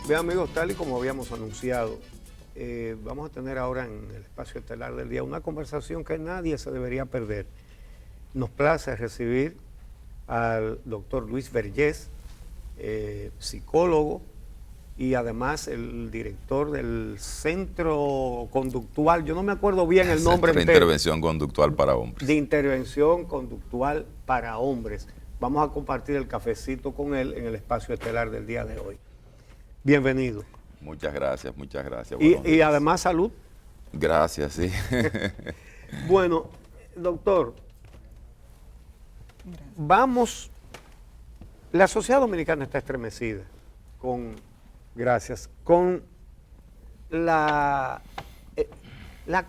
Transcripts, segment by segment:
Bien, amigos, tal y como habíamos anunciado, vamos a tener ahora en el espacio estelar del día una conversación que nadie se debería perder. Nos place recibir al doctor Luis Vergés, psicólogo y además el director del Centro Conductual, yo no me acuerdo bien el nombre de Intervención Conductual para Hombres. De Intervención Conductual para Hombres. Vamos a compartir el cafecito con él en el espacio estelar del día de hoy. Bienvenido. Muchas gracias, muchas gracias. Y además salud. Gracias, sí. Bueno, doctor, vamos, la sociedad dominicana está estremecida con la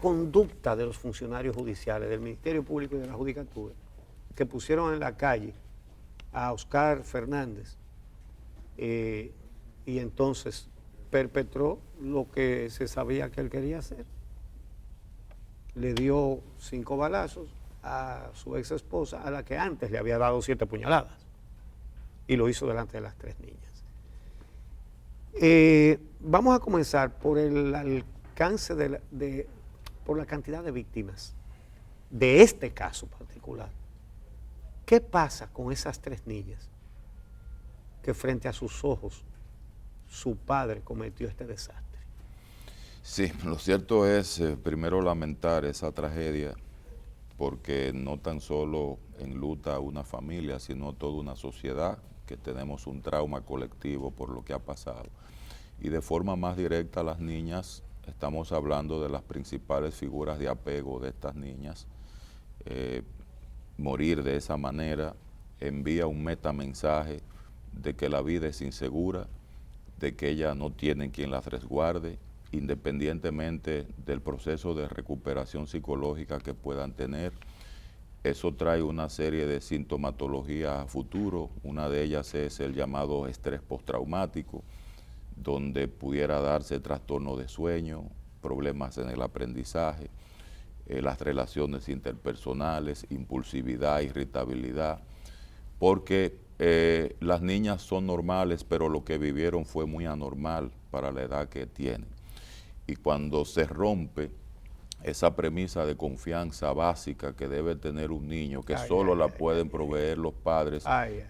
conducta de los funcionarios judiciales, del Ministerio Público y de la Judicatura, que pusieron en la calle a Oscar Fernández y entonces perpetró lo que se sabía que él quería hacer. Le dio 5 balazos a su ex esposa, a la que antes le había dado 7 puñaladas, y lo hizo delante de las 3 niñas. Vamos a comenzar por el alcance por la cantidad de víctimas de este caso particular. ¿Qué pasa con esas 3 niñas que frente a sus ojos su padre cometió este desastre? Sí, lo cierto es, primero lamentar esa tragedia, porque no tan solo enluta a una familia, sino toda una sociedad, que tenemos un trauma colectivo por lo que ha pasado. Y de forma más directa a las niñas, estamos hablando de las principales figuras de apego de estas niñas. Morir de esa manera envía un metamensaje de que la vida es insegura, de que ellas no tienen quien las resguarde, independientemente del proceso de recuperación psicológica que puedan tener. Eso trae una serie de sintomatologías a futuro. Una de ellas es el llamado estrés postraumático, donde pudiera darse trastorno de sueño, problemas en el aprendizaje, las relaciones interpersonales, impulsividad, irritabilidad, porque las niñas son normales, pero lo que vivieron fue muy anormal para la edad que tienen. Y cuando se rompe esa premisa de confianza básica que debe tener un niño, que solo la pueden proveer los padres,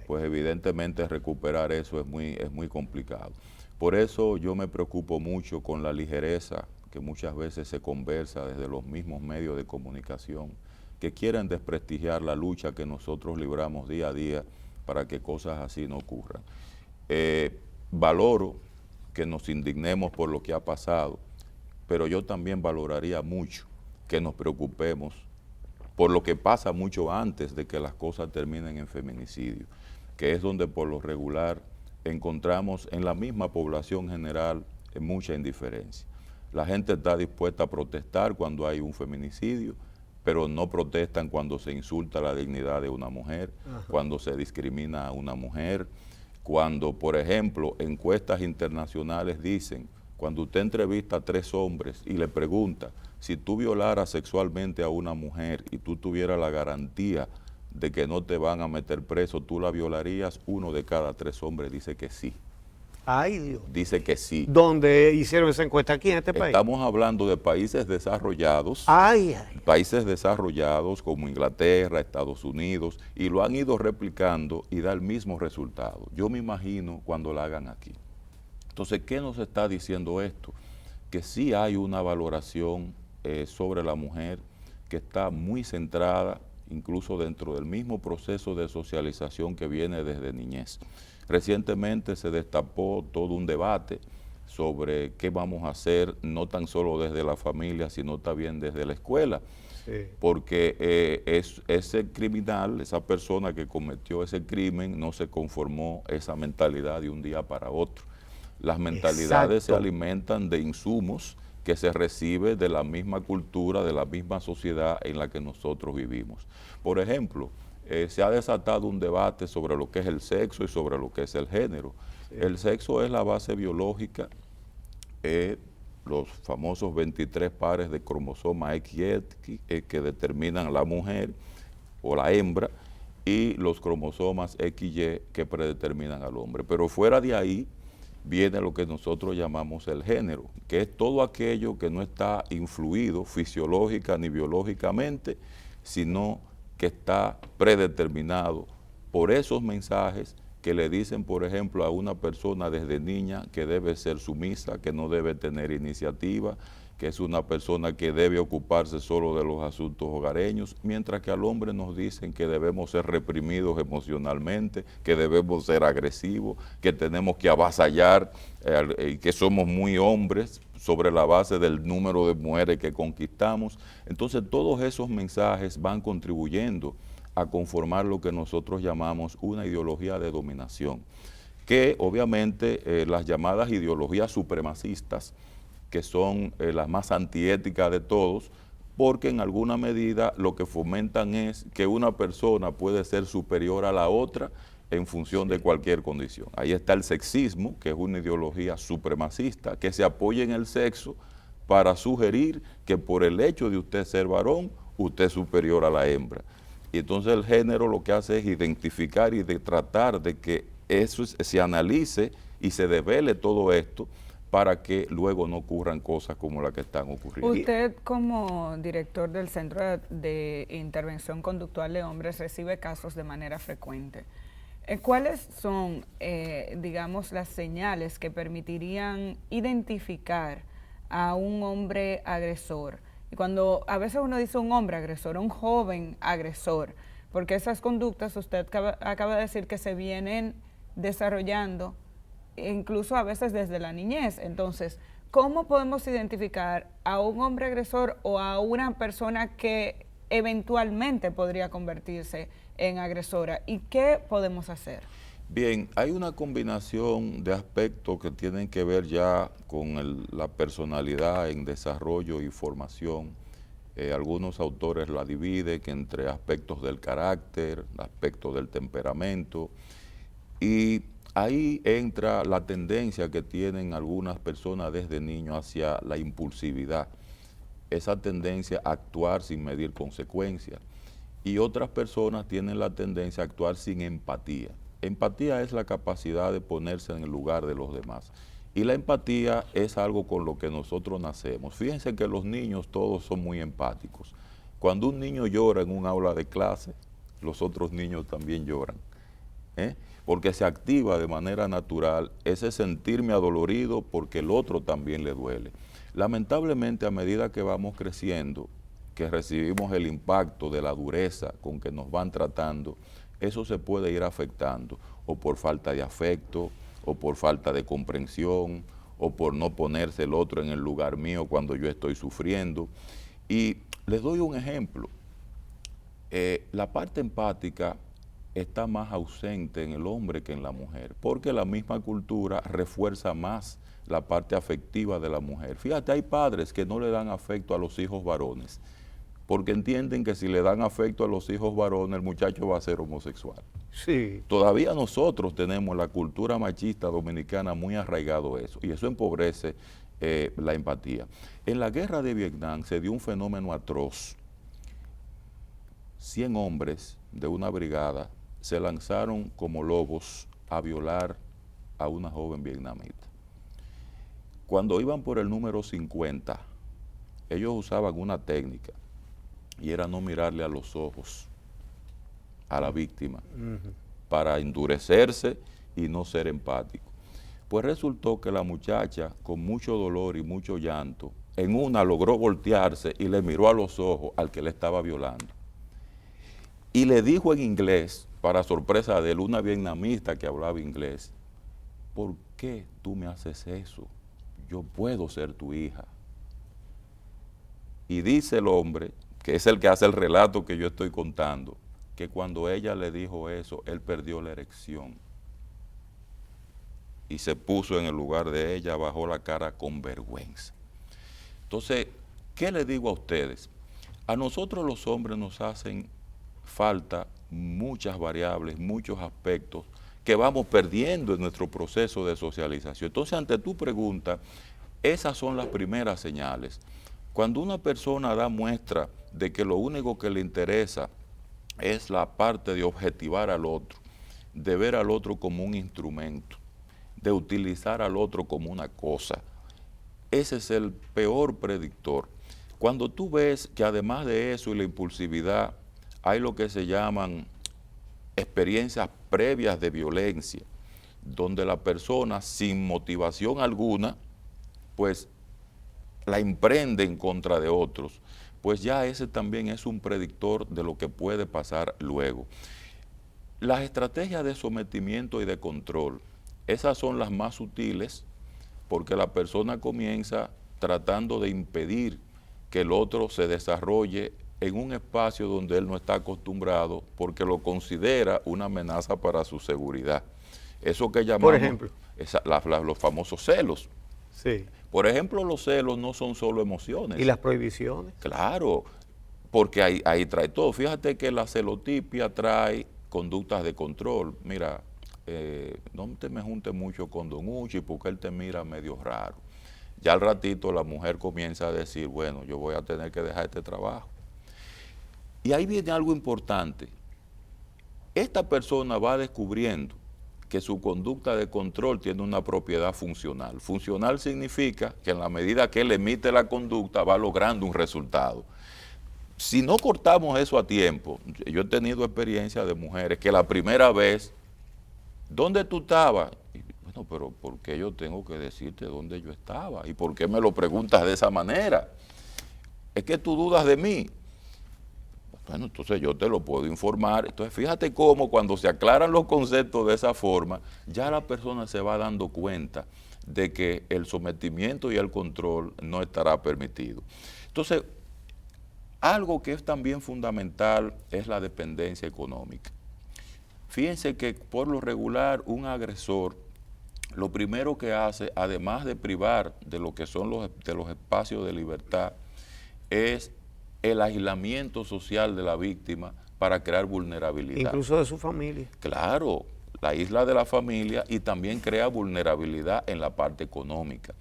pues evidentemente recuperar eso es muy complicado. Por eso yo me preocupo mucho con la ligereza que muchas veces se conversa desde los mismos medios de comunicación, que quieren desprestigiar la lucha que nosotros libramos día a día para que cosas así no ocurran. Valoro que nos indignemos por lo que ha pasado, pero yo también valoraría mucho que nos preocupemos por lo que pasa mucho antes de que las cosas terminen en feminicidio, que es donde por lo regular encontramos en la misma población general mucha indiferencia. La gente está dispuesta a protestar cuando hay un feminicidio, pero no protestan cuando se insulta la dignidad de una mujer, cuando se discrimina a una mujer, cuando, por ejemplo, encuestas internacionales dicen, cuando usted entrevista a 3 hombres y le pregunta, si tú violaras sexualmente a una mujer y tú tuvieras la garantía de que no te van a meter preso, ¿tú la violarías? 1 de cada 3 hombres dice que sí. Ay, Dios. Dice que sí. ¿Dónde hicieron esa encuesta? ¿Aquí en este país? Estamos hablando de países desarrollados, países desarrollados como Inglaterra, Estados Unidos, y lo han ido replicando y da el mismo resultado. Yo me imagino cuando la hagan aquí. Entonces, ¿qué nos está diciendo esto? Que sí hay una valoración sobre la mujer que está muy centrada, incluso dentro del mismo proceso de socialización que viene desde niñez. Recientemente se destapó todo un debate sobre qué vamos a hacer, no tan solo desde la familia, sino también desde la escuela. Sí. Porque ese criminal, esa persona que cometió ese crimen, no se conformó esa mentalidad de un día para otro. Las mentalidades se alimentan de insumos que se recibe de la misma cultura, de la misma sociedad en la que nosotros vivimos. Por ejemplo, se ha desatado un debate sobre lo que es el sexo y sobre lo que es el género. Sí. El sexo es la base biológica, los famosos 23 pares de cromosomas X que determinan la mujer o la hembra, y los cromosomas XY que predeterminan al hombre. Pero fuera de ahí, viene lo que nosotros llamamos el género, que es todo aquello que no está influido fisiológica ni biológicamente, sino que está predeterminado por esos mensajes que le dicen, por ejemplo, a una persona desde niña que debe ser sumisa, que no debe tener iniciativa, que es una persona que debe ocuparse solo de los asuntos hogareños, mientras que al hombre nos dicen que debemos ser reprimidos emocionalmente, que debemos ser agresivos, que tenemos que avasallar, que somos muy hombres sobre la base del número de mujeres que conquistamos. Entonces todos esos mensajes van contribuyendo a conformar lo que nosotros llamamos una ideología de dominación, que obviamente las llamadas ideologías supremacistas, que son las más antiéticas de todos, porque en alguna medida lo que fomentan es que una persona puede ser superior a la otra en función de cualquier condición. Ahí está el sexismo, que es una ideología supremacista, que se apoya en el sexo para sugerir que por el hecho de usted ser varón, usted es superior a la hembra. Y entonces el género lo que hace es identificar y de tratar de que eso se analice y se devele todo esto, para que luego no ocurran cosas como las que están ocurriendo. Usted, como director del Centro de Intervención Conductual de Hombres, recibe casos de manera frecuente. ¿Cuáles son, digamos, las señales que permitirían identificar a un hombre agresor? Y cuando a veces uno dice un hombre agresor, un joven agresor, porque esas conductas, usted acaba de decir que se vienen desarrollando incluso a veces desde la niñez. Entonces, ¿cómo podemos identificar a un hombre agresor o a una persona que eventualmente podría convertirse en agresora? ¿Y qué podemos hacer? Bien, hay una combinación de aspectos que tienen que ver ya con la personalidad en desarrollo y formación. Algunos autores la dividen entre aspectos del carácter, aspectos del temperamento, y ahí entra la tendencia que tienen algunas personas desde niños hacia la impulsividad, esa tendencia a actuar sin medir consecuencias, y otras personas tienen la tendencia a actuar sin empatía. Empatía es la capacidad de ponerse en el lugar de los demás, y la empatía es algo con lo que nosotros nacemos. Fíjense que los niños todos son muy empáticos. Cuando un niño llora en un aula de clase, los otros niños también lloran, porque se activa de manera natural ese sentirme adolorido porque el otro también le duele. Lamentablemente, a medida que vamos creciendo, que recibimos el impacto de la dureza con que nos van tratando, eso se puede ir afectando, o por falta de afecto, o por falta de comprensión, o por no ponerse el otro en el lugar mío cuando yo estoy sufriendo. Y les doy un ejemplo. La parte empática está más ausente en el hombre que en la mujer, porque la misma cultura refuerza más la parte afectiva de la mujer. Fíjate, hay padres que no le dan afecto a los hijos varones, porque entienden que si le dan afecto a los hijos varones, el muchacho va a ser homosexual. Sí. Todavía nosotros tenemos la cultura machista dominicana muy arraigado eso, y eso empobrece la empatía. En la guerra de Vietnam se dio un fenómeno atroz. 100 hombres de una brigada se lanzaron como lobos a violar a una joven vietnamita. Cuando iban por el número 50, ellos usaban una técnica, y era no mirarle a los ojos a la víctima, para endurecerse y no ser empático. Pues resultó que la muchacha, con mucho dolor y mucho llanto, en una logró voltearse y le miró a los ojos al que le estaba violando. Y le dijo en inglés, para sorpresa de él, una vietnamita que hablaba inglés: ¿por qué tú me haces eso? Yo puedo ser tu hija. Y dice el hombre, que es el que hace el relato que yo estoy contando, que cuando ella le dijo eso, él perdió la erección y se puso en el lugar de ella, bajó la cara con vergüenza. Entonces, ¿qué le digo a ustedes? A nosotros los hombres nos hacen falta muchas variables, muchos aspectos que vamos perdiendo en nuestro proceso de socialización. Entonces, ante tu pregunta, esas son las primeras señales. Cuando una persona da muestra de que lo único que le interesa es la parte de objetivar al otro, de ver al otro como un instrumento, de utilizar al otro como una cosa. Ese es el peor predictor. Cuando tú ves que además de eso y la impulsividad, hay lo que se llaman experiencias previas de violencia, donde la persona sin motivación alguna, pues la emprende en contra de otros, pues ya ese también es un predictor de lo que puede pasar luego. Las estrategias de sometimiento y de control, esas son las más sutiles, porque la persona comienza tratando de impedir que el otro se desarrolle en un espacio donde él no está acostumbrado, porque lo considera una amenaza para su seguridad. Eso que llamamos, por ejemplo, los famosos celos. Sí. Por ejemplo, los celos no son solo emociones. ¿Y las prohibiciones? Claro, porque ahí trae todo. Fíjate que la celotipia trae conductas de control. Mira, no te me juntes mucho con Don Uchi porque él te mira medio raro. Ya al ratito la mujer comienza a decir, bueno, yo voy a tener que dejar este trabajo. Y ahí viene algo importante. Esta persona va descubriendo que su conducta de control tiene una propiedad funcional. Funcional significa que en la medida que él emite la conducta va logrando un resultado. Si no cortamos eso a tiempo, yo he tenido experiencia de mujeres que la primera vez, ¿dónde tú estabas? Y, bueno, pero ¿por qué yo tengo que decirte dónde yo estaba? ¿Y por qué me lo preguntas de esa manera? Es que tú dudas de mí. Bueno, entonces yo te lo puedo informar. Entonces fíjate cómo cuando se aclaran los conceptos de esa forma, ya la persona se va dando cuenta de que el sometimiento y el control no estará permitido. Entonces, algo que es también fundamental es la dependencia económica. Fíjense que por lo regular un agresor, lo primero que hace, además de privar de lo que son los espacios de libertad, es el aislamiento social de la víctima para crear vulnerabilidad. Incluso de su familia. Claro, la isla de la familia y también crea vulnerabilidad en la parte económica.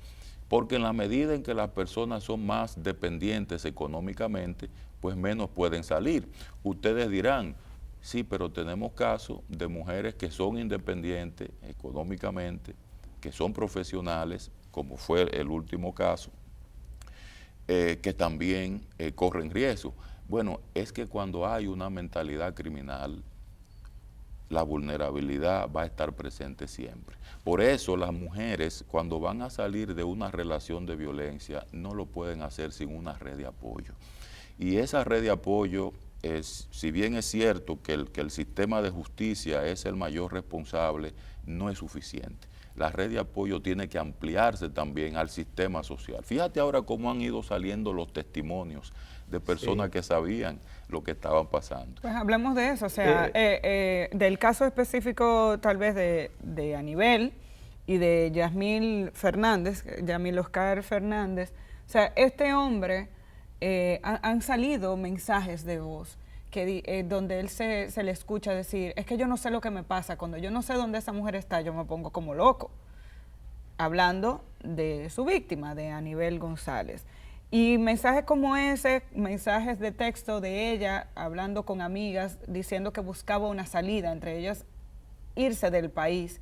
Porque en la medida en que las personas son más dependientes económicamente, pues menos pueden salir. Ustedes dirán, sí, pero tenemos casos de mujeres que son independientes económicamente, que son profesionales, como fue el último caso, que también corren riesgo. Bueno, es que cuando hay una mentalidad criminal, la vulnerabilidad va a estar presente siempre. Por eso las mujeres, cuando van a salir de una relación de violencia, no lo pueden hacer sin una red de apoyo. Y esa red de apoyo, si bien es cierto que el sistema de justicia es el mayor responsable, no es suficiente. La red de apoyo tiene que ampliarse también al sistema social. Fíjate ahora cómo han ido saliendo los testimonios de personas que sabían lo que estaban pasando. Pues hablemos de eso, o sea, del caso específico tal vez de Anibel y de Yasmín Fernández, Yasmín Oscar Fernández. O sea, este hombre, han salido mensajes de voz que donde él se le escucha decir, es que yo no sé lo que me pasa, cuando yo no sé dónde esa mujer está, yo me pongo como loco, hablando de su víctima, de Anibel González. Y mensajes como ese, mensajes de texto de ella, hablando con amigas, diciendo que buscaba una salida, entre ellas irse del país,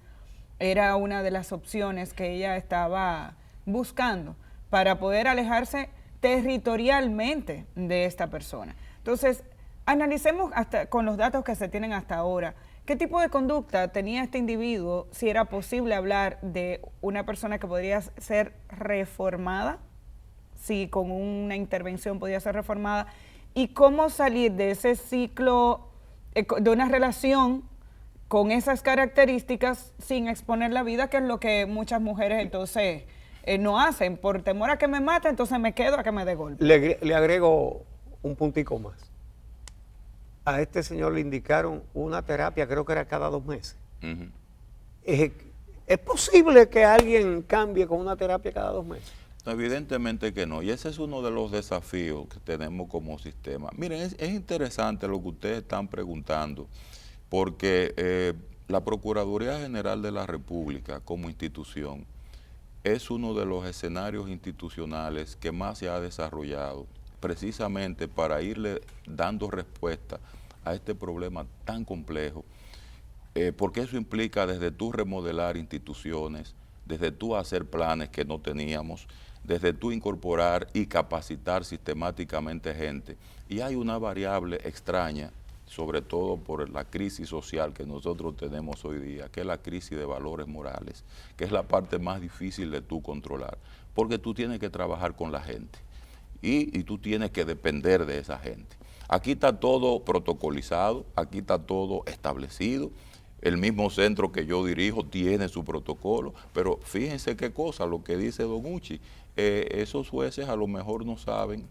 era una de las opciones que ella estaba buscando para poder alejarse territorialmente de esta persona. Entonces, analicemos hasta con los datos que se tienen hasta ahora, ¿qué tipo de conducta tenía este individuo? Si era posible hablar de una persona que podría ser reformada, si con una intervención podía ser reformada, y cómo salir de ese ciclo, de una relación con esas características sin exponer la vida, que es lo que muchas mujeres entonces no hacen, por temor a que me mate, entonces me quedo a que me dé golpe. Le agrego un puntico más. A este señor le indicaron una terapia, creo que era cada 2 meses. Uh-huh. ¿Es posible que alguien cambie con una terapia cada 2 meses? No, evidentemente que no, y ese es uno de los desafíos que tenemos como sistema. Miren, es interesante lo que ustedes están preguntando, porque la Procuraduría General de la República como institución es uno de los escenarios institucionales que más se ha desarrollado precisamente para irle dando respuesta a este problema tan complejo. porque eso implica desde tú remodelar instituciones, desde tú hacer planes que no teníamos, desde tú incorporar y capacitar sistemáticamente gente. Y hay una variable extraña, sobre todo por la crisis social que nosotros tenemos hoy día, que es la crisis de valores morales, que es la parte más difícil de tú controlar, porque tú tienes que trabajar con la gente y tú tienes que depender de esa gente. Aquí está todo protocolizado, aquí está todo establecido. El mismo centro que yo dirijo tiene su protocolo, pero fíjense qué cosa, lo que dice Don Uchi, esos jueces a lo mejor no saben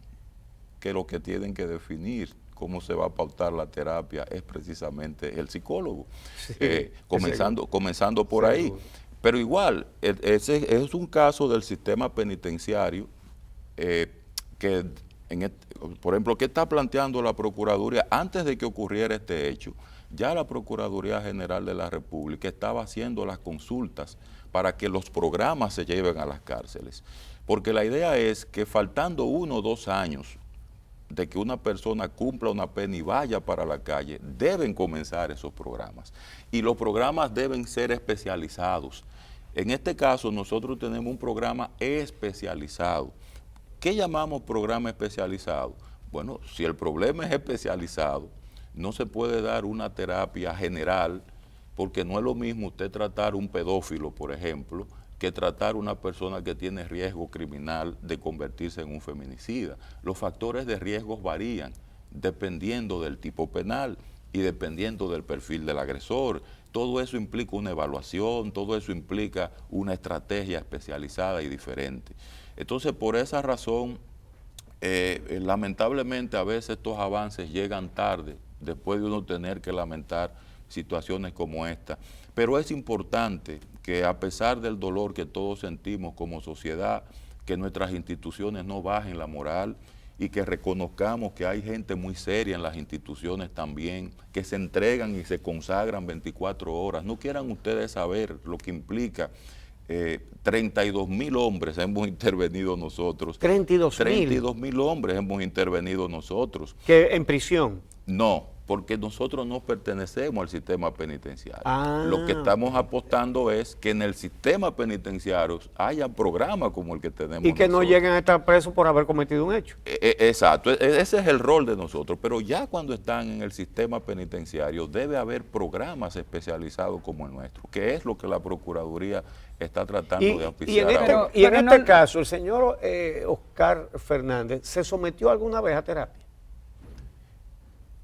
que lo que tienen que definir cómo se va a pautar la terapia es precisamente el psicólogo, sí, comenzando por ahí. Pero igual, ese es un caso del sistema penitenciario que, por ejemplo, ¿qué está planteando la Procuraduría? Antes de que ocurriera este hecho, ya la Procuraduría General de la República estaba haciendo las consultas para que los programas se lleven a las cárceles. Porque la idea es que faltando 1 o 2 años de que una persona cumpla una pena y vaya para la calle, deben comenzar esos programas. Y los programas deben ser especializados. En este caso, nosotros tenemos un programa especializado. ¿Qué llamamos programa especializado? Bueno, si el problema es especializado, no se puede dar una terapia general, porque no es lo mismo usted tratar un pedófilo, por ejemplo, que tratar una persona que tiene riesgo criminal de convertirse en un feminicida. Los factores de riesgo varían dependiendo del tipo penal y dependiendo del perfil del agresor. Todo eso implica una evaluación, todo eso implica una estrategia especializada y diferente. Entonces, por esa razón, lamentablemente a veces estos avances llegan tarde, después de uno tener que lamentar situaciones como esta. Pero es importante que a pesar del dolor que todos sentimos como sociedad, que nuestras instituciones no bajen la moral y que reconozcamos que hay gente muy seria en las instituciones también, que se entregan y se consagran 24 horas. No quieran ustedes saber lo que implica. 32.000 hombres hemos intervenido nosotros. 32.000 hombres hemos intervenido nosotros. ¿Que en prisión? No, porque nosotros no pertenecemos al sistema penitenciario. Lo que estamos apostando es que en el sistema penitenciario haya programas como el que tenemos y que nosotros no lleguen a estar presos por haber cometido un hecho. Exacto, ese es el rol de nosotros, pero ya cuando están en el sistema penitenciario debe haber programas especializados como el nuestro, que es lo que la Procuraduría está tratando de auspiciar. Y en este caso, el señor Oscar Fernández, ¿se sometió alguna vez a terapia?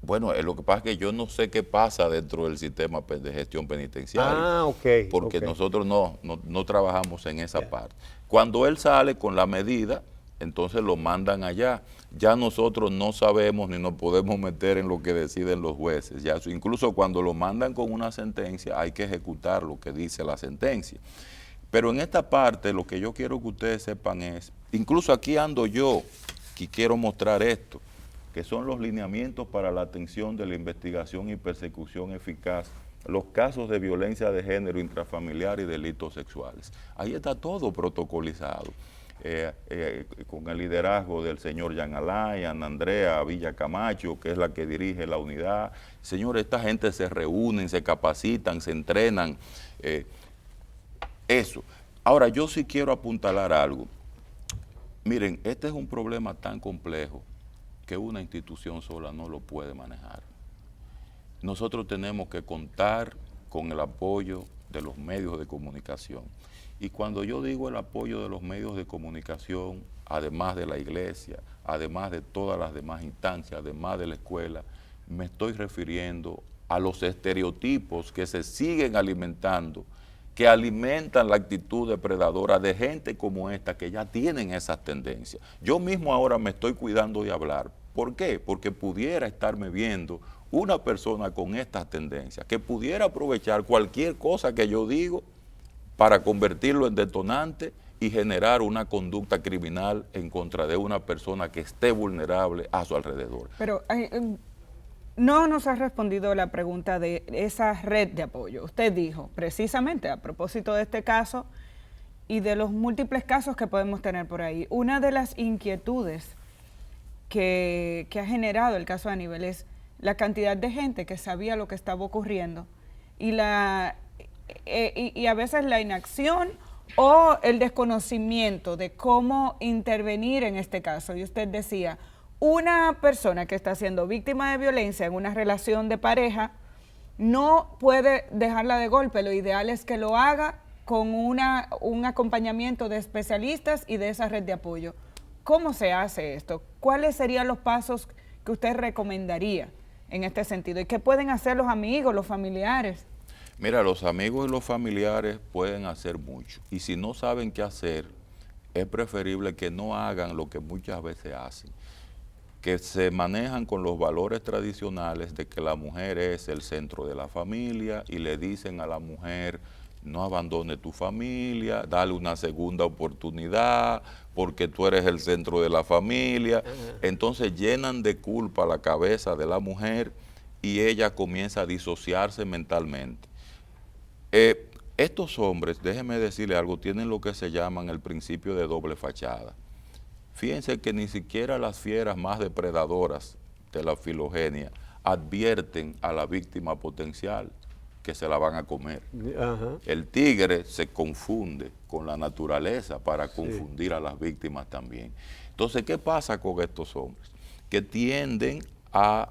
Bueno, lo que pasa es que yo no sé qué pasa dentro del sistema de gestión penitenciaria. Porque nosotros no trabajamos en esa parte. Cuando él sale con la medida, entonces lo mandan allá. Ya nosotros no sabemos ni nos podemos meter en lo que deciden los jueces. Ya, incluso cuando lo mandan con una sentencia, hay que ejecutar lo que dice la sentencia. Pero en esta parte, lo que yo quiero que ustedes sepan es, incluso aquí ando yo, que quiero mostrar esto, que son los lineamientos para la atención de la investigación y persecución eficaz, los casos de violencia de género intrafamiliar y delitos sexuales. Ahí está todo protocolizado, con el liderazgo del señor Jean Alain, Ana Andrea Villa Camacho, que es la que dirige la unidad. Señor, esta gente se reúnen, se capacitan, se entrenan, eso. Ahora, yo sí quiero apuntalar algo. Miren, este es un problema tan complejo que una institución sola no lo puede manejar. Nosotros tenemos que contar con el apoyo de los medios de comunicación. Y cuando yo digo el apoyo de los medios de comunicación, además de la iglesia, además de todas las demás instancias, además de la escuela, me estoy refiriendo a los estereotipos que se siguen alimentando, que alimentan la actitud depredadora de gente como esta que ya tienen esas tendencias. Yo mismo ahora me estoy cuidando de hablar. ¿Por qué? Porque pudiera estarme viendo una persona con estas tendencias, que pudiera aprovechar cualquier cosa que yo digo para convertirlo en detonante y generar una conducta criminal en contra de una persona que esté vulnerable a su alrededor. Pero no nos ha respondido la pregunta de esa red de apoyo. Usted dijo, precisamente a propósito de este caso y de los múltiples casos que podemos tener por ahí, una de las inquietudes que ha generado el caso de Aníbal es la cantidad de gente que sabía lo que estaba ocurriendo y y a veces la inacción o el desconocimiento de cómo intervenir en este caso. Y usted decía, una persona que está siendo víctima de violencia en una relación de pareja no puede dejarla de golpe. Lo ideal es que lo haga con un acompañamiento de especialistas y de esa red de apoyo. ¿Cómo se hace esto? ¿Cuáles serían los pasos que usted recomendaría en este sentido? ¿Y qué pueden hacer los amigos, los familiares? Mira, los amigos y los familiares pueden hacer mucho. Y si no saben qué hacer, es preferible que no hagan lo que muchas veces hacen, que se manejan con los valores tradicionales de que la mujer es el centro de la familia y le dicen a la mujer, no abandone tu familia, dale una segunda oportunidad porque tú eres el centro de la familia. Entonces llenan de culpa la cabeza de la mujer y ella comienza a disociarse mentalmente. Estos hombres, déjenme decirle algo, tienen lo que se llaman el principio de doble fachada. Fíjense que ni siquiera las fieras más depredadoras de la filogenia advierten a la víctima potencial que se la van a comer. El tigre se confunde con la naturaleza para confundir a las víctimas también. Entonces, ¿qué pasa con estos hombres? Que tienden a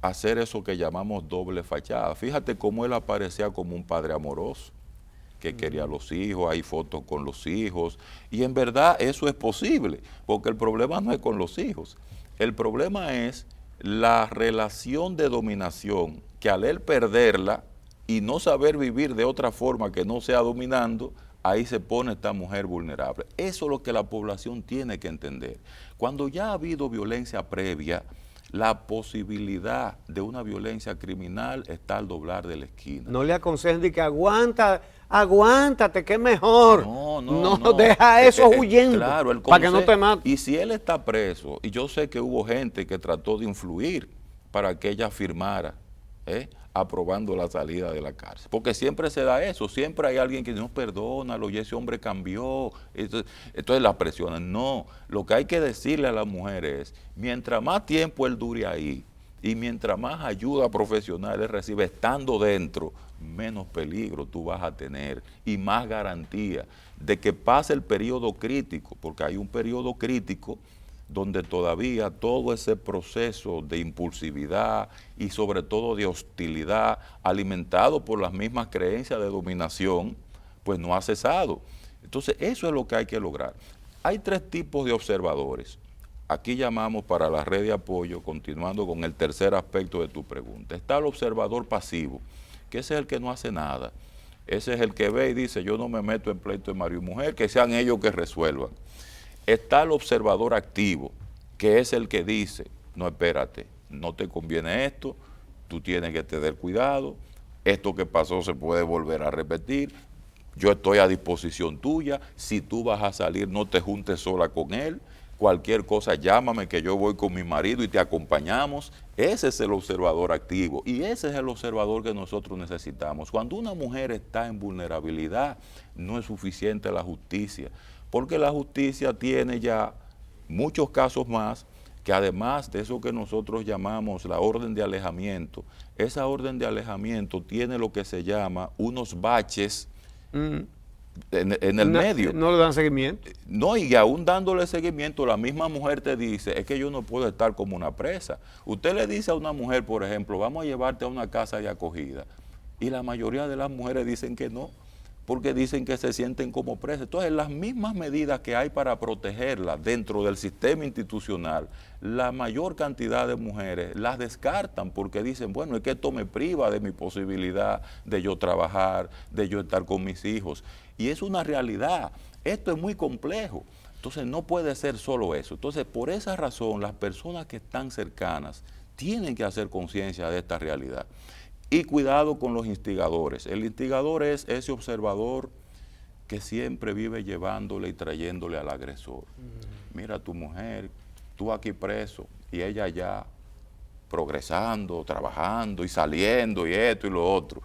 hacer eso que llamamos doble fachada. Fíjate cómo él aparecía como un padre amoroso, que quería a los hijos, hay fotos con los hijos, y en verdad eso es posible, porque el problema no es con los hijos, el problema es la relación de dominación, que al él perderla y no saber vivir de otra forma que no sea dominando, ahí se pone esta mujer vulnerable. Eso es lo que la población tiene que entender. Cuando ya ha habido violencia previa, la posibilidad de una violencia criminal está al doblar de la esquina. No le aconsejen de que aguántate, que es mejor. No, deja eso huyendo, claro, para que no te mate. Y si él está preso, y yo sé que hubo gente que trató de influir para que ella firmara, aprobando la salida de la cárcel, porque siempre se da eso, siempre hay alguien que no, perdónalo, y ese hombre cambió, entonces la presionan. No, lo que hay que decirle a la mujer es, mientras más tiempo él dure ahí, y mientras más ayuda profesional él recibe estando dentro, menos peligro tú vas a tener, y más garantía de que pase el periodo crítico, porque hay un periodo crítico donde todavía todo ese proceso de impulsividad y sobre todo de hostilidad alimentado por las mismas creencias de dominación, pues no ha cesado. Entonces eso es lo que hay que lograr. Hay tres tipos de observadores. Aquí llamamos para la red de apoyo, continuando con el tercer aspecto de tu pregunta. Está el observador pasivo, que ese es el que no hace nada. Ese es el que ve y dice, yo no me meto en pleito de marido y mujer, que sean ellos que resuelvan. Está el observador activo, que es el que dice, no, espérate, no te conviene esto, tú tienes que tener cuidado, esto que pasó se puede volver a repetir, yo estoy a disposición tuya, si tú vas a salir no te juntes sola con él, cualquier cosa llámame que yo voy con mi marido y te acompañamos. Ese es el observador activo y ese es el observador que nosotros necesitamos. Cuando una mujer está en vulnerabilidad, no es suficiente la justicia, porque la justicia tiene ya muchos casos más que además de eso que nosotros llamamos la orden de alejamiento, esa orden de alejamiento tiene lo que se llama unos baches en el medio. No le dan seguimiento. No, y aún dándole seguimiento, la misma mujer te dice, es que yo no puedo estar como una presa. Usted le dice a una mujer, por ejemplo, vamos a llevarte a una casa de acogida, y la mayoría de las mujeres dicen que no, porque dicen que se sienten como presas. Entonces, las mismas medidas que hay para protegerlas dentro del sistema institucional, la mayor cantidad de mujeres las descartan porque dicen, bueno, es que esto me priva de mi posibilidad de yo trabajar, de yo estar con mis hijos. Y es una realidad. Esto es muy complejo. Entonces, no puede ser solo eso. Entonces, por esa razón, las personas que están cercanas tienen que hacer conciencia de esta realidad. Y cuidado con los instigadores. El instigador es ese observador que siempre vive llevándole y trayéndole al agresor. Mira, tu mujer, tú aquí preso y ella allá progresando, trabajando y saliendo y esto y lo otro.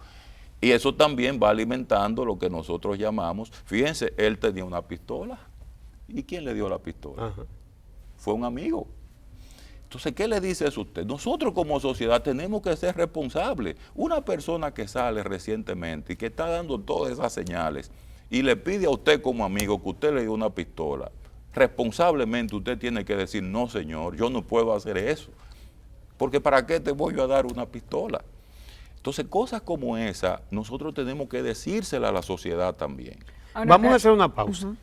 Y eso también va alimentando lo que nosotros llamamos, fíjense, él tenía una pistola. ¿Y quién le dio la pistola? Fue un amigo. Entonces, ¿qué le dice eso a usted? Nosotros como sociedad tenemos que ser responsables. Una persona que sale recientemente y que está dando todas esas señales y le pide a usted como amigo que usted le dé una pistola, responsablemente usted tiene que decir, no señor, yo no puedo hacer eso, porque ¿para qué te voy a dar una pistola? Entonces, cosas como esa, nosotros tenemos que decírsela a la sociedad también. Ahora, vamos a hacer una pausa,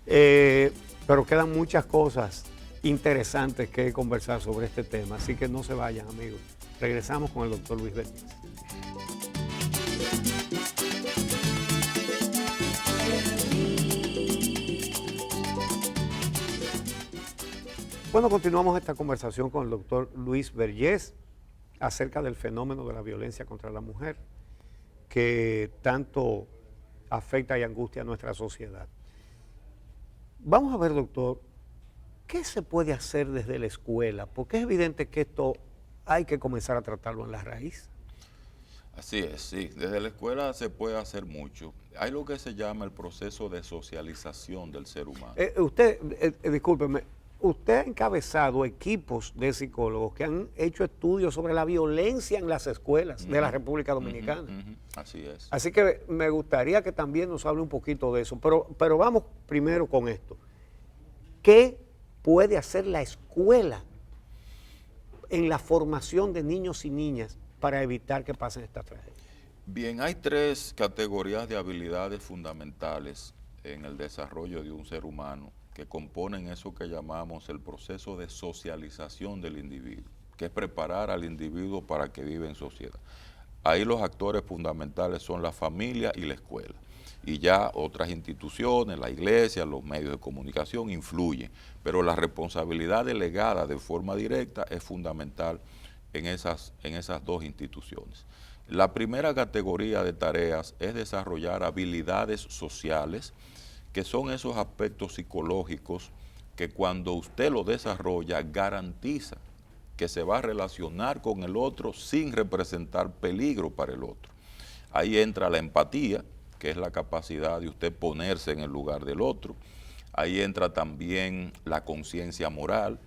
pero quedan muchas cosas interesantes que conversar sobre este tema, así que no se vayan, amigos. Regresamos con el doctor Luis Vergés. Bueno, continuamos esta conversación con el doctor Luis Vergés acerca del fenómeno de la violencia contra la mujer que tanto afecta y angustia a nuestra sociedad. Vamos a ver, doctor, ¿qué se puede hacer desde la escuela? Porque es evidente que esto hay que comenzar a tratarlo en la raíz. Así es, sí. Desde la escuela se puede hacer mucho. Hay lo que se llama el proceso de socialización del ser humano. Discúlpeme, usted ha encabezado equipos de psicólogos que han hecho estudios sobre la violencia en las escuelas de la República Dominicana. Así es. Así que me gustaría que también nos hable un poquito de eso. Pero vamos primero con esto. ¿Qué puede hacer la escuela en la formación de niños y niñas para evitar que pasen estas tragedias? Bien, hay 3 categorías de habilidades fundamentales en el desarrollo de un ser humano que componen eso que llamamos el proceso de socialización del individuo, que es preparar al individuo para que viva en sociedad. Ahí los actores fundamentales son la familia y la escuela. Y ya otras instituciones, la iglesia, los medios de comunicación influyen, pero la responsabilidad delegada de forma directa es fundamental en esas 2 instituciones. La primera categoría de tareas es desarrollar habilidades sociales, que son esos aspectos psicológicos que cuando usted lo desarrolla garantiza que se va a relacionar con el otro sin representar peligro para el otro. Ahí entra la empatía, que es la capacidad de usted ponerse en el lugar del otro. Ahí entra también la conciencia moral,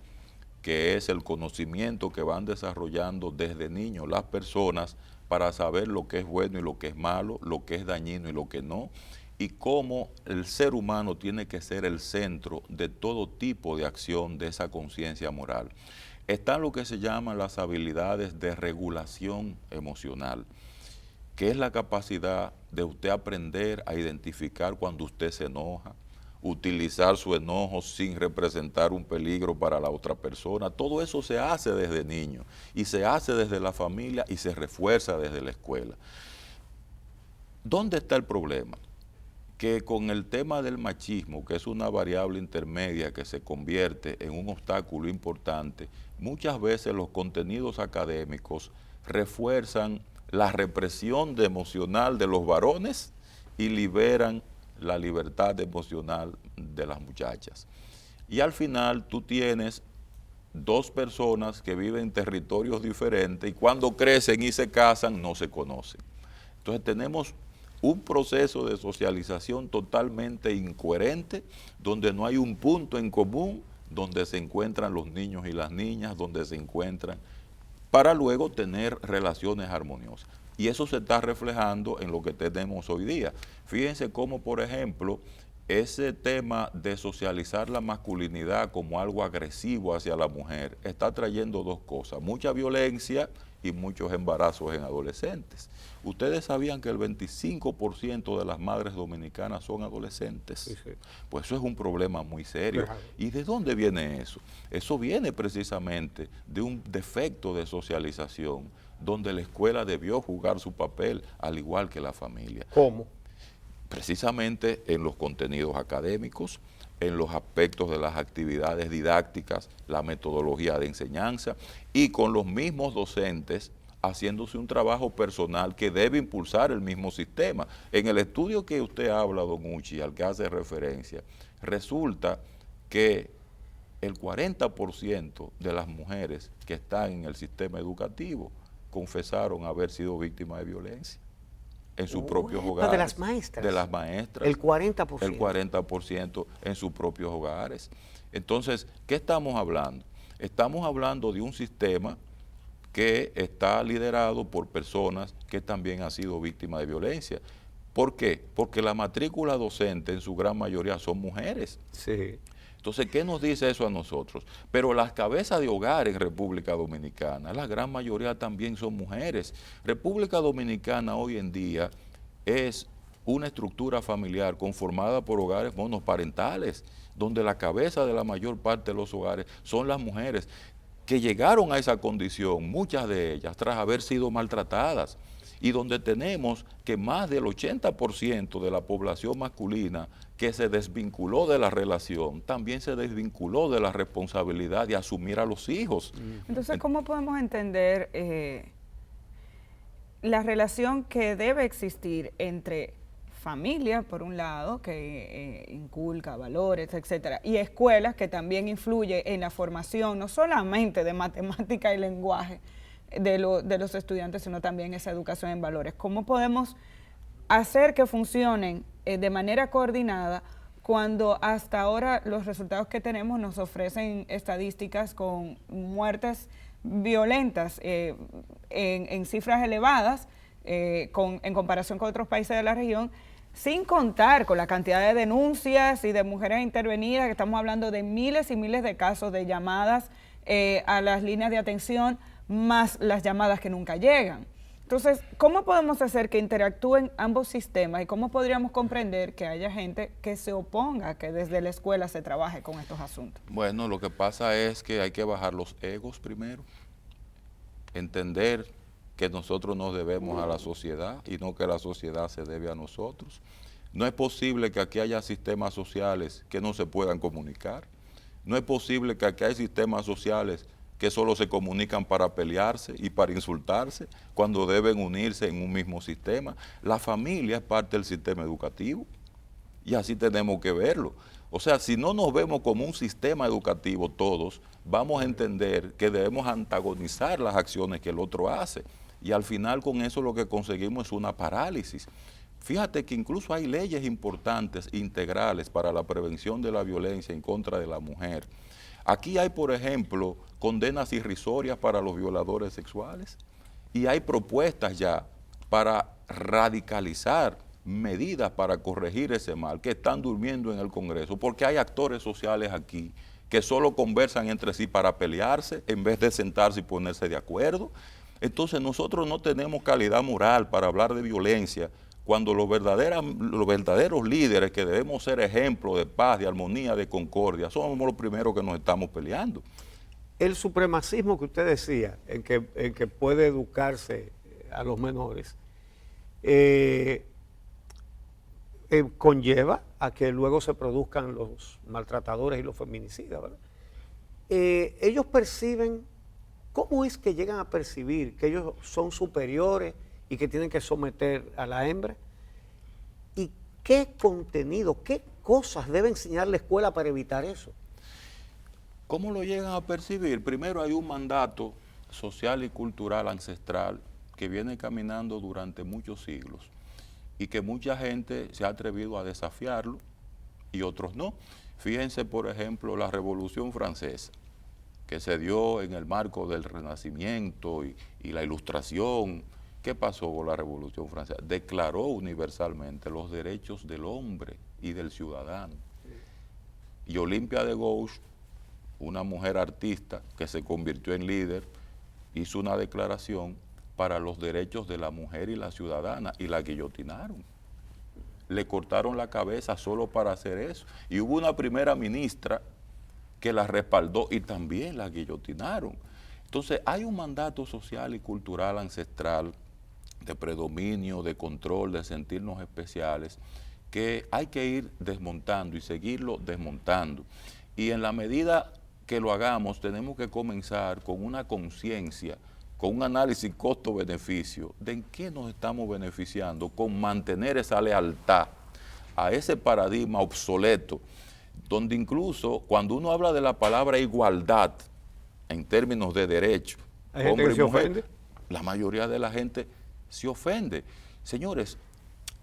que es el conocimiento que van desarrollando desde niños las personas para saber lo que es bueno y lo que es malo, lo que es dañino y lo que no, y cómo el ser humano tiene que ser el centro de todo tipo de acción de esa conciencia moral. Están lo que se llaman las habilidades de regulación emocional, que es la capacidad de usted aprender a identificar cuando usted se enoja, utilizar su enojo sin representar un peligro para la otra persona. Todo eso se hace desde niño y se hace desde la familia y se refuerza desde la escuela. ¿Dónde está el problema? Que con el tema del machismo, que es una variable intermedia que se convierte en un obstáculo importante, muchas veces los contenidos académicos refuerzan la represión emocional de los varones y liberan la libertad emocional de las muchachas. Y al final tú tienes 2 personas que viven en territorios diferentes y cuando crecen y se casan no se conocen. Entonces tenemos un proceso de socialización totalmente incoherente, donde no hay un punto en común, donde se encuentran los niños y las niñas, donde se encuentran, para luego tener relaciones armoniosas. Y eso se está reflejando en lo que tenemos hoy día. Fíjense cómo, por ejemplo, ese tema de socializar la masculinidad como algo agresivo hacia la mujer está trayendo 2 cosas, mucha violencia y muchos embarazos en adolescentes. ¿Ustedes sabían que el 25% de las madres dominicanas son adolescentes? Sí, sí. Pues eso es un problema muy serio. ¿Y de dónde viene eso? Eso viene precisamente de un defecto de socialización, donde la escuela debió jugar su papel al igual que la familia. ¿Cómo? Precisamente en los contenidos académicos, en los aspectos de las actividades didácticas, la metodología de enseñanza y con los mismos docentes haciéndose un trabajo personal que debe impulsar el mismo sistema. En el estudio que usted habla, don Uchi, al que hace referencia, resulta que el 40% de las mujeres que están en el sistema educativo confesaron haber sido víctimas de violencia en sus propios hogares. De las maestras. De las maestras. El 40%. El 40% en sus propios hogares. Entonces, ¿qué estamos hablando? Estamos hablando de un sistema que está liderado por personas que también han sido víctimas de violencia. ¿Por qué? Porque la matrícula docente en su gran mayoría son mujeres. Sí. Entonces, ¿qué nos dice eso a nosotros? Pero las cabezas de hogar en República Dominicana, la gran mayoría también son mujeres. República Dominicana hoy en día es una estructura familiar conformada por hogares monoparentales, donde la cabeza de la mayor parte de los hogares son las mujeres, que llegaron a esa condición, muchas de ellas, tras haber sido maltratadas, y donde tenemos que más del 80% de la población masculina que se desvinculó de la relación, también se desvinculó de la responsabilidad de asumir a los hijos. Entonces, ¿cómo podemos entender la relación que debe existir entre familia, por un lado, que inculca valores, etcétera, y escuelas, que también influye en la formación, no solamente de matemática y lenguaje de los estudiantes, sino también esa educación en valores? ¿Cómo podemos hacer que funcionen de manera coordinada cuando hasta ahora los resultados que tenemos nos ofrecen estadísticas con muertes violentas en cifras elevadas en comparación con otros países de la región, sin contar con la cantidad de denuncias y de mujeres intervenidas, que estamos hablando de miles y miles de casos de llamadas a las líneas de atención, más las llamadas que nunca llegan? Entonces, ¿cómo podemos hacer que interactúen ambos sistemas y cómo podríamos comprender que haya gente que se oponga a que desde la escuela se trabaje con estos asuntos? Bueno, lo que pasa es que hay que bajar los egos primero, entender que nosotros nos debemos a la sociedad y no que la sociedad se debe a nosotros. No es posible que aquí haya sistemas sociales que no se puedan comunicar. No es posible que aquí haya sistemas sociales que solo se comunican para pelearse y para insultarse, cuando deben unirse en un mismo sistema. La familia es parte del sistema educativo y así tenemos que verlo. O sea, si no nos vemos como un sistema educativo todos, vamos a entender que debemos antagonizar las acciones que el otro hace, y al final con eso lo que conseguimos es una parálisis. Fíjate que incluso hay leyes importantes, integrales, para la prevención de la violencia en contra de la mujer. Aquí hay, por ejemplo, condenas irrisorias para los violadores sexuales, y hay propuestas ya para radicalizar medidas para corregir ese mal que están durmiendo en el Congreso, porque hay actores sociales aquí que solo conversan entre sí para pelearse en vez de sentarse y ponerse de acuerdo. Entonces nosotros no tenemos calidad moral para hablar de violencia, cuando los verdaderos líderes que debemos ser ejemplos de paz, de armonía, de concordia, somos los primeros que nos estamos peleando. El supremacismo que usted decía, en que puede educarse a los menores, conlleva a que luego se produzcan los maltratadores y los feminicidas, ¿verdad? Ellos perciben, ¿cómo es que llegan a percibir que ellos son superiores y que tienen que someter a la hembra? ¿Y qué contenido, qué cosas debe enseñar la escuela para evitar eso? ¿Cómo lo llegan a percibir? Primero, hay un mandato social y cultural ancestral que viene caminando durante muchos siglos y que mucha gente se ha atrevido a desafiarlo y otros no. Fíjense, por ejemplo, la Revolución Francesa, que se dio en el marco del Renacimiento y la Ilustración. ¿Qué pasó con la Revolución Francesa? Declaró universalmente los derechos del hombre y del ciudadano. Y Olympia de Gouges, una mujer artista que se convirtió en líder, hizo una declaración para los derechos de la mujer y la ciudadana, y la guillotinaron. Le cortaron la cabeza solo para hacer eso. Y hubo una primera ministra que la respaldó y también la guillotinaron. Entonces hay un mandato social y cultural ancestral de predominio, de control, de sentirnos especiales, que hay que ir desmontando y seguirlo desmontando. Y en la medida que lo hagamos, tenemos que comenzar con una conciencia, con un análisis costo-beneficio, de en qué nos estamos beneficiando con mantener esa lealtad a ese paradigma obsoleto, donde incluso cuando uno habla de la palabra igualdad en términos de derecho, hombre y mujer, la mayoría de la gente se ofende. Señores,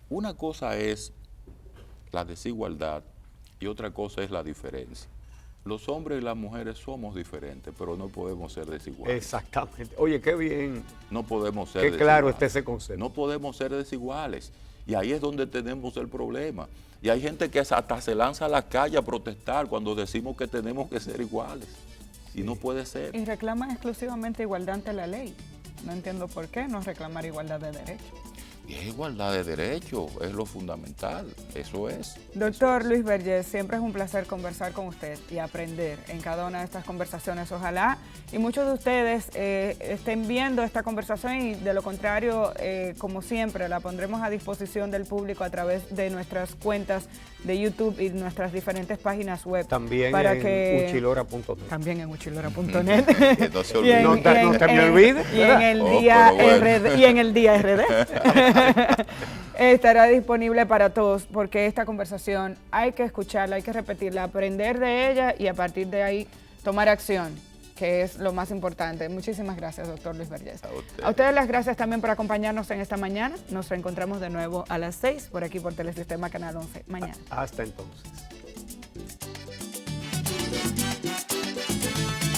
una cosa es la desigualdad y otra cosa es la diferencia. Los hombres y las mujeres somos diferentes, pero no podemos ser desiguales. Exactamente. Oye, qué bien. No podemos ser desiguales. Qué claro está ese concepto. No podemos ser desiguales. Y ahí es donde tenemos el problema. Y hay gente que hasta se lanza a la calle a protestar cuando decimos que tenemos que ser iguales. Y no puede ser. Y reclaman exclusivamente igualdad ante la ley. No entiendo por qué no reclamar igualdad de derechos. Y es igualdad de derechos, es lo fundamental, eso es. Doctor Luis Vergés, siempre es un placer conversar con usted y aprender en cada una de estas conversaciones. Ojalá y muchos de ustedes estén viendo esta conversación y de lo contrario, como siempre, la pondremos a disposición del público a través de nuestras cuentas de YouTube y nuestras diferentes páginas web. También para en uchilora.net. También en uchilora.net. No se olvide. No te me olvides. Y en el día RD. Y en el día RD. Estará disponible para todos porque esta conversación hay que escucharla, hay que repetirla, aprender de ella y a partir de ahí tomar acción, que es lo más importante. Muchísimas gracias, doctor Luis Vergés. A ustedes las gracias también por acompañarnos en esta mañana. Nos reencontramos de nuevo a las 6 por aquí por Telesistema Canal 11 mañana. Hasta entonces.